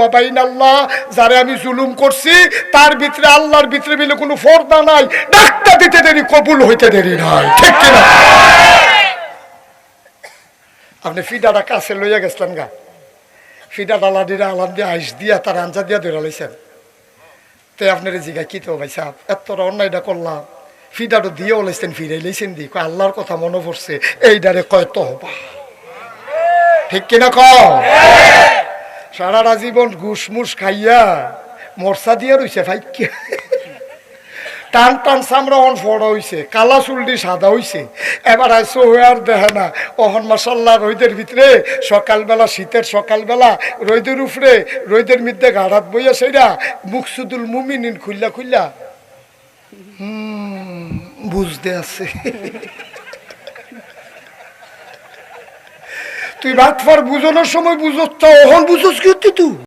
আল্লাহ যারে আমি জুলুম করছি তার ভিতরে আল্লাহর ভিতরে বলে কোনো পর্দা নাই, ডাকটা দিতে দেরি কবুল হইতে দেরি নাই, ঠিক কিনা? আপনি ফিডাটা কাছে লইয়া গেছিলেন গা, ফিডা ডালাডিরা আলাম দিয়ে আইস দিয়া তার আঞ্জা দিয়া ধরে লাইছেন, তো আপনার জিগা কি তো ভাই সাহেব এত অন্যায়টা করলাম, ফিডাটা দিয়ে ওলাইছেন ফিরাই লাইছেন দি কয় আল্লাহর কথা মনে পড়ছে, এইটারে কয় তওবা, ঠিক কিনা? সারাটা জীবন ঘুষ মুস খাইয়া মরসা দিয়া রইছে ভাই, টান টান চামড়া অন ফড়া হইছে, কালা চুলটি সাদা হইছে, এবার আইসো হয়ে আর দেখে না। অহন মাসাল্লাহ রোদের ভিতরে সকালবেলা, শীতের সকালবেলা রোদের উপরে রোদের মধ্যে গাড়াত বইয়া সেইরা মুকসুদুল মুমিনিন খুললা খুললা বুঝতে আছে। তুই ভাত ফার বুঝানোর সময় বুঝোস, অহন বুঝোস কি তুই?